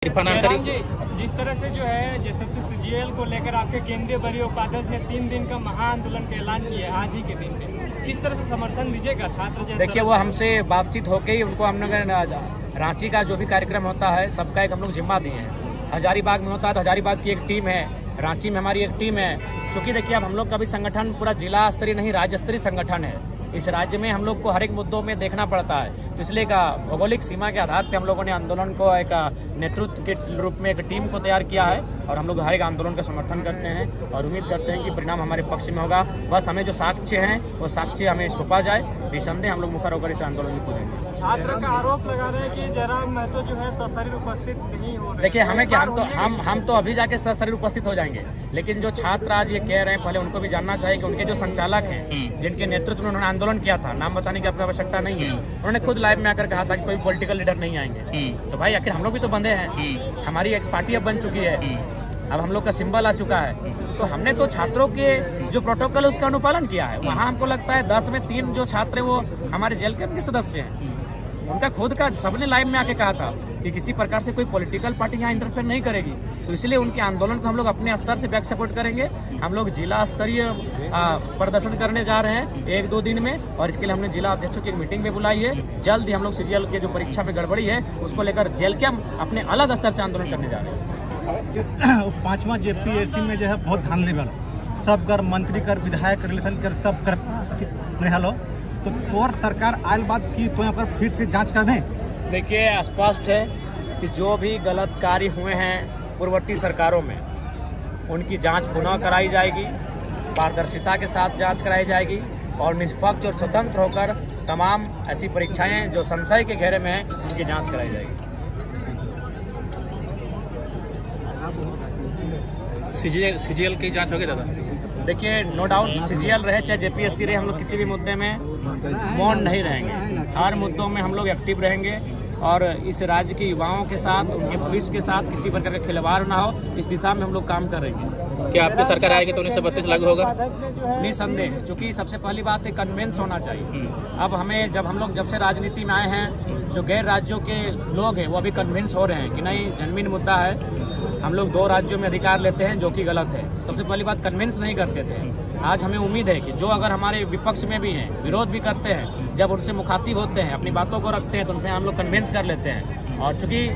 जयराम जी, जिस तरह से जो है जेएसएससी सीजीएल को लेकर आपके केंद्रीय वरीय उपाध्यक्ष ने 3 दिन का महाआंदोलन का ऐलान किया है आज ही के दिन पे, किस तरह से समर्थन दीजिएगा छात्र? देखिए, वो हमसे बातचीत होके ही उनको हम लोग रांची का जो भी कार्यक्रम होता है सबका एक हम लोग जिम्मा दिए हैं। हजारीबाग में होता है तो हजारीबाग की एक टीम है, रांची में हमारी एक टीम है। क्योंकि देखिए, अब हम लोग का भी संगठन पूरा जिला स्तरीय नहीं राज्य स्तरीय संगठन है। इस राज्य में हम लोग को हर एक मुद्दों में देखना पड़ता है, तो इसलिए का भौगोलिक सीमा के आधार पे हम लोगों ने आंदोलन को एक नेतृत्व के रूप में एक टीम को तैयार किया है और हम लोग हर एक आंदोलन का समर्थन करते हैं और उम्मीद करते हैं कि परिणाम हमारे पक्ष में होगा। बस हमें जो साक्ष्य हैं वो साक्ष्य हमें सौंपा जाए, निसंदेह हम लोग मुखर होकर इस आंदोलन में कूदेंगे। छात्र का आरोप लगा रहे हैं कि जयराम महतो जो है सशरीर उपस्थित नहीं हो रहे। देखिए, हमें क्या, हम तो अभी जाके सशरीर उपस्थित हो जाएंगे, लेकिन जो छात्र आज ये कह रहे हैं पहले उनको भी जानना चाहिए कि उनके जो संचालक हैं जिनके नेतृत्व में उन्होंने आंदोलन किया था, नाम बताने की आपको आवश्यकता नहीं है, उन्होंने खुद लाइव में आकर कहा था कि कोई पॉलिटिकल लीडर नहीं आएंगे। तो भाई आखिर हम लोग भी तो बंधे हैं, हमारी एक पार्टी अब बन चुकी है, अब हम लोग का सिंबल आ चुका है, तो हमने तो छात्रों के जो प्रोटोकॉल है उसका अनुपालन किया है। वहाँ हमको लगता है 10 में 3 जो छात्र हैं वो हमारे जेल कैंप के सदस्य हैं। उनका खुद का सबने लाइव में आके कहा था कि किसी प्रकार से कोई पॉलिटिकल पार्टी यहाँ इंटरफेयर नहीं करेगी, तो इसलिए उनके आंदोलन को हम लोग अपने स्तर से बैक सपोर्ट करेंगे। हम लोग जिला स्तरीय प्रदर्शन करने जा रहे हैं 1-2 दिन में, और इसके लिए हमने जिला अध्यक्षों की एक मीटिंग में बुलाई है। जल्द ही हम लोग सीजीएल के जो परीक्षा में गड़बड़ी है उसको लेकर जेल के हम अपने अलग स्तर से आंदोलन करने जा रहे हैं। 5वां जेपीएससी में जो है बहुत ध्यान लेवल सब कर मंत्री कर विधायक रिलेशन कर सब कर रहलो, तो तोर सरकार आयल बात की तो यहाँ पर फिर से जांच कर दें। देखिए, स्पष्ट है कि जो भी गलत कार्य हुए हैं पूर्ववर्ती सरकारों में उनकी जांच पुनः कराई जाएगी, पारदर्शिता के साथ जांच कराई जाएगी और निष्पक्ष और स्वतंत्र होकर तमाम ऐसी परीक्षाएं जो संशय के घेरे में हैं उनकी जांच कराई जाएगी। सीजीएल की जांच होगी दादा? देखिए, नो डाउट सीजीएल रहे चाहे जेपीएससी रहे, हम लोग किसी भी मुद्दे में मौन नहीं रहेंगे। हर मुद्दों में हम लोग एक्टिव रहेंगे और इस राज्य के युवाओं के साथ, उनके भविष्य के साथ किसी प्रकार का खिलवाड़ ना हो, इस दिशा में हम लोग काम कर रहे हैं। क्या आपकी सरकार आएगी तो 1932 लागू होगा? निसंदेह, क्योंकि सबसे पहली बात है कन्वेंस होना चाहिए। अब हमें जब से राजनीति में आए हैं, जो गैर राज्यों के लोग हैं वो अभी कन्विंस हो रहे हैं कि नहीं, जेन्युइन मुद्दा है, हम लोग 2 राज्यों में अधिकार लेते हैं, जो कि गलत है। सबसे पहली बात कन्विंस नहीं करते थे। आज हमें उम्मीद है कि जो अगर हमारे विपक्ष में भी हैं, विरोध भी करते हैं, जब उनसे मुखातिब होते हैं, अपनी बातों को रखते हैं, तो उनसे हम लोग कन्विंस कर लेते हैं। और चूंकि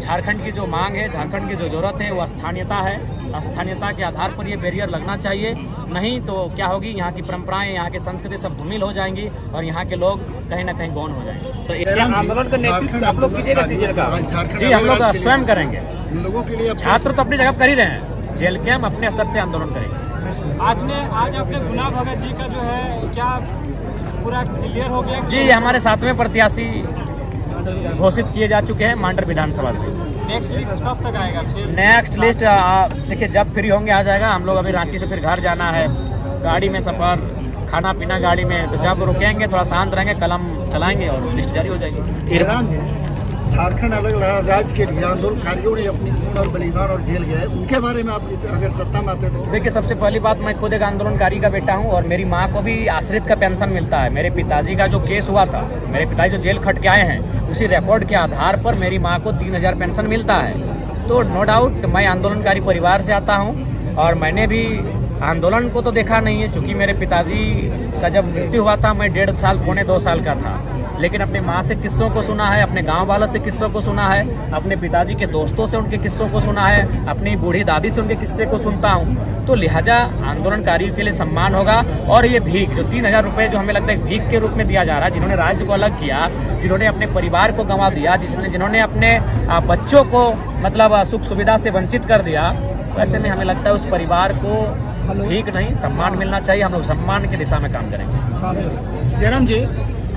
झारखंड की जो मांग है, झारखंड की जो जरूरत है वो स्थानीयता है। स्थानीयता के आधार पर ये बैरियर लगना चाहिए, नहीं तो क्या होगी, यहाँ की परंपराएं, यहाँ की संस्कृति सब धूमिल हो जाएंगी और यहाँ के लोग कहीं ना कहीं गौण हो जाएंगे। तो आंदोलन का नेतृत्व आप लोग कीजिएगा सीजीएल का? जी, हम लोग स्वयं करेंगे। लोगों के लिए छात्र तो अपनी जगह कर ही रहे हैं, जेल के हम अपने स्तर से आंदोलन करेंगे। आज आपने गुना भगत जी का जो है क्या पूरा क्लियर हो गया? जी, हमारे 7वें प्रत्याशी घोषित किए जा चुके हैं मांडर विधानसभा से। नेक्स्ट लिस्ट कब तक आएगा? नेक्स्ट लिस्ट देखिए जब फ्री होंगे आ जाएगा। हम लोग अभी रांची से फिर घर जाना है, गाड़ी में सफर, खाना पीना गाड़ी में, तो जब रुकेंगे थोड़ा शांत रहेंगे, कलम चलाएंगे और लिस्ट जारी हो जाएगी। जयराम जी, झारखंड अलग राज्य के लिए आंदोलनकारियों ने अपनी खून और बलिदान और जेल गए, उनके बारे में आप अगर सत्ता में आते तो? देखिए, सबसे पहली बात, मैं खुद एक आंदोलनकारी का बेटा हूं और मेरी माँ को भी आश्रित का पेंशन मिलता है। मेरे पिताजी का जो केस हुआ था, मेरे पिताजी जो जेल खट के आए हैं, उसी रिकॉर्ड के आधार पर मेरी माँ को 3000 पेंशन मिलता है। तो नो डाउट मैं आंदोलनकारी परिवार से आता हूँ और मैंने भी आंदोलन को तो देखा नहीं है, चूँकि मेरे पिताजी का जब मृत्यु हुआ था मैं 1.5 साल, पौने 2 साल का था, लेकिन अपने माँ से किस्सों को सुना है, अपने गांव वालों से किस्सों को सुना है, अपने पिताजी के दोस्तों से उनके किस्सों को सुना है, अपनी बूढ़ी दादी से उनके किस्से को सुनता हूँ। तो लिहाजा आंदोलनकारियों के लिए सम्मान होगा। और ये भीख जो 3000 रुपये जो हमें लगता है भीख के रूप में दिया जा रहा है, जिन्होंने राज्य को अलग किया, जिन्होंने अपने परिवार को गंवा दिया, जिन्होंने अपने बच्चों को मतलब सुख सुविधा से वंचित कर दिया, वैसे में हमें लगता है उस परिवार को भीख नहीं, सम्मान मिलना चाहिए। हम लोग सम्मान की दिशा में काम करेंगे। जयराम जी,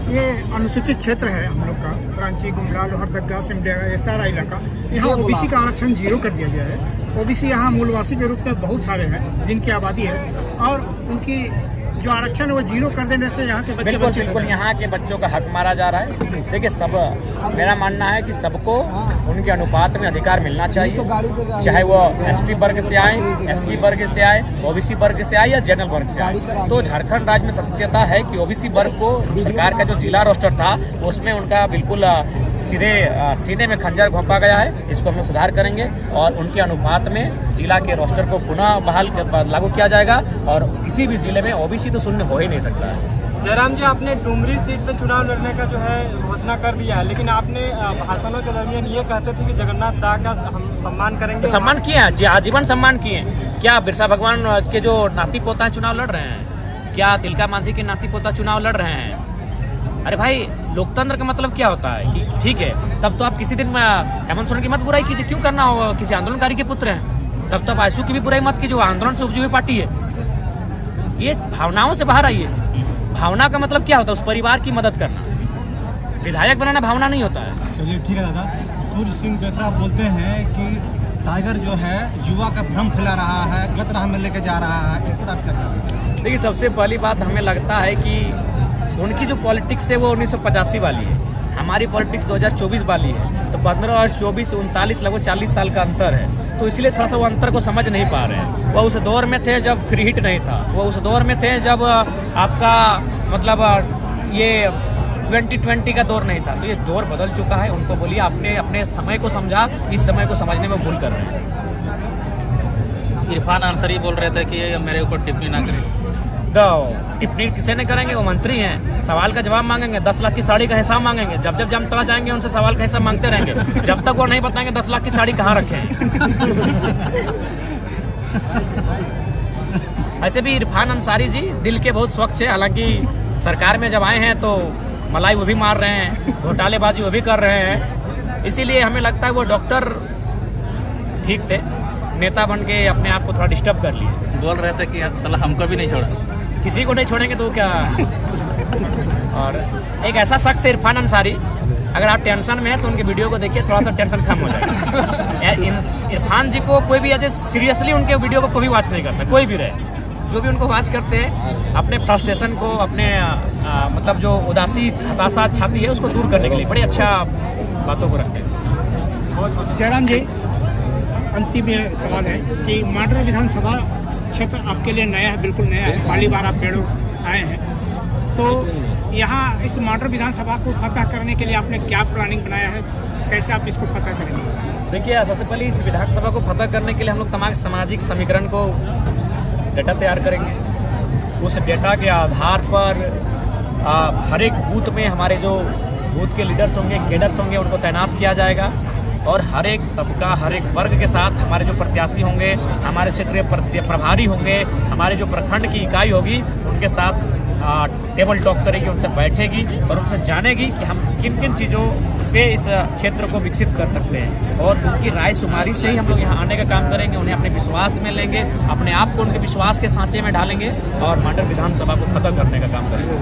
ये अनुसूचित क्षेत्र है हम लोग का, रांची, गुमला, लोहरदगा, सिमडेगा, ये सारा इलाका, यहाँ ओबीसी का आरक्षण 0 कर दिया गया है। ओबीसी यहाँ मूलवासी के रूप में बहुत सारे हैं जिनकी आबादी है, और उनकी जो आरक्षण है वो 0 कर देने से यहाँ के बच्चे बिल्कुल यहाँ के बच्चों का हक मारा जा रहा है। देखिए, सब मेरा मानना है कि सबको उनके अनुपात में अधिकार मिलना चाहिए, चाहे वो ST वर्ग से आए, SC वर्ग से आए, OBC वर्ग से आए या जनरल वर्ग से आए। तो झारखंड राज्य में सत्यता है कि OBC वर्ग को सरकार का जो जिला रोस्टर था उसमें उनका बिल्कुल सीधे सीने में खंजर घोंपा गया है। इसको हम लोग सुधार करेंगे और उनके अनुपात में जिला के रोस्टर को पुनः लागू किया जाएगा और किसी भी जिले में OBC तो शून्य हो ही नहीं सकता है। जयराम जी, आपने डुमरी सीट पे चुनाव लड़ने का जो है घोषणा कर दिया है, लेकिन आपने भाषणों के दरमियान ये कहते थे कि जगन्नाथ दा का हम सम्मान करेंगे। तो सम्मान किए हैं जी, आजीवन सम्मान किए हैं। क्या बिरसा भगवान के जो नाती पोता चुनाव लड़ रहे हैं? क्या तिलका मांझी के नाती पोता चुनाव लड़ रहे हैं? अरे भाई, लोकतंत्र का मतलब क्या होता है कि ठीक है, तब तो आप किसी दिन हेमंत सोरेन की मत बुराई कीजिए, क्यों करना हो? किसी आंदोलनकारी के पुत्र हैं, तब तो आप आयसू की भी बुराई मत कीजिए, वो आंदोलन से उपजी हुई पार्टी है। ये भावनाओं से बाहर आइए। भावना का मतलब क्या होता है? उस परिवार की मदद करना। विधायक बनाना भावना नहीं होता है। चलिए ठीक है दादा। सूर्य सिंह बेसरा बोलते हैं कि टाइगर जो है युवा का भ्रम फैला रहा है, गलत राह में लेके जा रहा है, इस पर आप क्या कह रहे हैं? देखिए, सबसे पहली बात हमें लगता है कि उनकी जो पॉलिटिक्स है वो 1985 वाली है, हमारी पॉलिटिक्स 2024 वाली है। तो 15 और 24, 39 लगभग 40 साल का अंतर है। तो इसलिए थोड़ा सा वो अंतर को समझ नहीं पा रहे हैं। वो उस दौर में थे जब फ्री हिट नहीं था, वो उस दौर में थे जब आपका मतलब ये 2020 का दौर नहीं था। तो ये दौर बदल चुका है। उनको बोलिए आपने अपने समय को समझा, इस समय को समझने में भूल कर रहे हैं। इरफान अंसारी बोल रहे थे कि मेरे ऊपर टिप्पणी ना करें। तो टिप्पणी किसे नहीं करेंगे? वो मंत्री हैं, सवाल का जवाब मांगेंगे, 10 लाख की साड़ी का हिसाब मांगेंगे। जब जब जामतला जाएंगे उनसे सवाल का हिसाब मांगते रहेंगे जब तक वो नहीं बताएंगे 10 लाख की साड़ी कहाँ रखे हैं। ऐसे भी इरफान अंसारी जी दिल के बहुत स्वच्छ है। हालांकि सरकार में जब आए हैं तो मलाई वो भी मार रहे हैं, घोटालेबाजी वो भी कर रहे हैं। इसीलिए हमें लगता है वो डॉक्टर ठीक थे, नेता बन के अपने आप को थोड़ा डिस्टर्ब कर लिए। बोल रहे थे कि साला हमको भी नहीं छोड़ा। किसी को नहीं छोड़ेंगे तो क्या। और एक ऐसा शख्स है इरफान अंसारी, अगर आप टेंशन में हैं तो उनके वीडियो को देखिए, थोड़ा सा टेंशन कम हो जाएगा। इरफान जी को कोई भी ऐसे सीरियसली उनके वीडियो को कोई वॉच नहीं करता, कोई भी रहे। जो भी उनको वॉच करते हैं अपने फ्रस्ट्रेशन को, अपने मतलब जो उदासी हताशा छाती है उसको दूर करने के लिए बड़ी अच्छा बातों को रखते हैं। जयराम जी, अंतिम ये सवाल है कि मांडर विधानसभा क्षेत्र आपके लिए नया है, बिल्कुल नया है, पहली बार आप बेड़ो आए हैं। तो यहाँ इस मांडर विधानसभा को फतह करने के लिए आपने क्या प्लानिंग बनाया है, कैसे आप इसको फतह करेंगे? देखिए, सबसे पहले इस विधानसभा को फतह करने के लिए हम लोग तमाम सामाजिक समीकरण को डेटा तैयार करेंगे। उस डेटा के आधार पर हर एक बूथ में हमारे जो बूथ के लीडर्स होंगे, कैडर्स होंगे, उनको तैनात किया जाएगा और हर एक तबका, हर एक वर्ग के साथ हमारे जो प्रत्याशी होंगे, हमारे क्षेत्रीय प्रभारी होंगे, हमारे जो प्रखंड की इकाई होगी, उनके साथ टेबल टॉक करेगी, उनसे बैठेगी और उनसे जानेगी कि हम किन किन चीज़ों पे इस क्षेत्र को विकसित कर सकते हैं। और उनकी राय शुमारी से ही हम लोग यहाँ आने का काम करेंगे, उन्हें अपने विश्वास में लेंगे, अपने आप को उनके विश्वास के सांचे में ढालेंगे और मांडर विधानसभा को फतह करने का काम करेंगे।